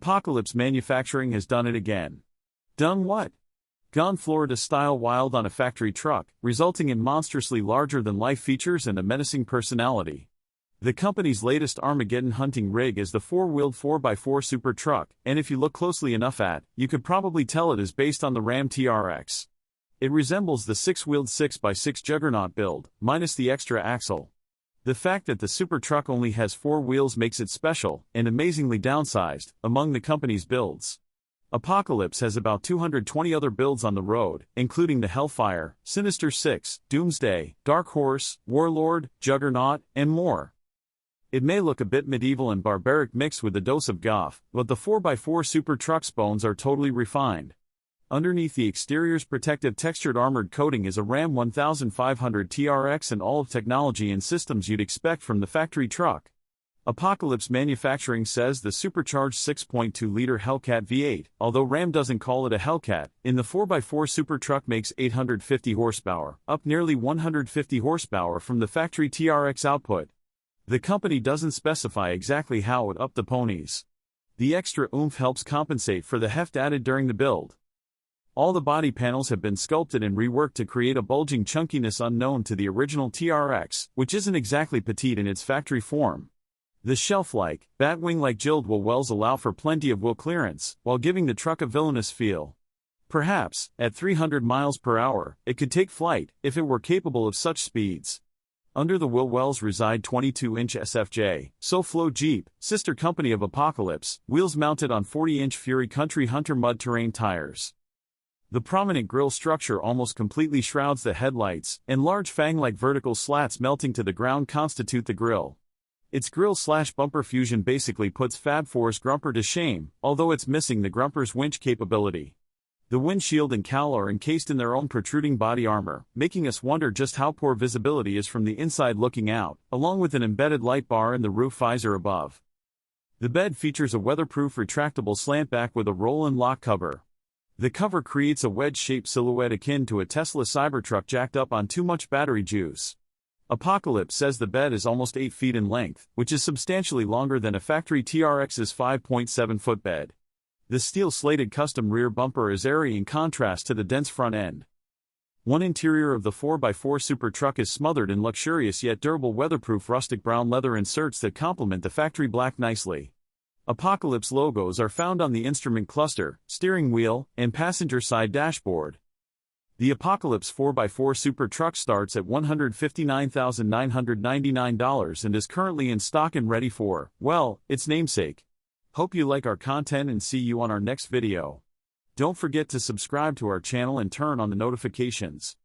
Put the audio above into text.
Apocalypse Manufacturing has done it again. Done what? Gone Florida-style wild on a factory truck, resulting in monstrously larger-than-life features and a menacing personality. The company's latest Armageddon hunting rig is the four-wheeled 4x4 Super Truck, and if you look closely enough you could probably tell it is based on the Ram TRX. It resembles the six-wheeled 6x6 Juggernaut build, minus the extra axle. The fact that the Super Truck only has 4 wheels makes it special, and amazingly downsized, among the company's builds. Apocalypse has about 220 other builds on the road, including the Hellfire, Sinister 6, Doomsday, Dark Horse, Warlord, Juggernaut, and more. It may look a bit medieval and barbaric mixed with a dose of goth, but the 4x4 Super Truck's bones are totally refined. Underneath the exterior's protective textured armored coating is a Ram 1500 TRX and all of technology and systems you'd expect from the factory truck. Apocalypse Manufacturing says the supercharged 6.2-liter Hellcat V8, although Ram doesn't call it a Hellcat, in the 4x4 Super Truck makes 850 horsepower, up nearly 150 horsepower from the factory TRX output. The company doesn't specify exactly how it upped the ponies. The extra oomph helps compensate for the heft added during the build. All the body panels have been sculpted and reworked to create a bulging chunkiness unknown to the original TRX, which isn't exactly petite in its factory form. The shelf-like, bat-wing-like Gildwell wells allow for plenty of wheel clearance, while giving the truck a villainous feel. Perhaps, at 300 miles per hour, it could take flight, if it were capable of such speeds. Under the wheel wells reside 22-inch SFJ, SoFlo Jeep, sister company of Apocalypse, wheels mounted on 40-inch Fury Country Hunter mud terrain tires. The prominent grille structure almost completely shrouds the headlights, and large fang-like vertical slats melting to the ground constitute the grille. Its grille/bumper fusion basically puts Fab 4's Grumper to shame, although it's missing the Grumper's winch capability. The windshield and cowl are encased in their own protruding body armor, making us wonder just how poor visibility is from the inside looking out, along with an embedded light bar in the roof visor above. The bed features a weatherproof retractable slant back with a roll and lock cover. The cover creates a wedge-shaped silhouette akin to a Tesla Cybertruck jacked up on too much battery juice. Apocalypse says the bed is almost 8 feet in length, which is substantially longer than a factory TRX's 5.7-foot bed. The steel-slated custom rear bumper is airy in contrast to the dense front end. One interior of the 4x4 Super Truck is smothered in luxurious yet durable weatherproof rustic brown leather inserts that complement the factory black nicely. Apocalypse logos are found on the instrument cluster, steering wheel, and passenger side dashboard. The Apocalypse 4x4 Super Truck starts at $159,999 and is currently in stock and ready for, well, its namesake. Hope you like our content and see you on our next video. Don't forget to subscribe to our channel and turn on the notifications.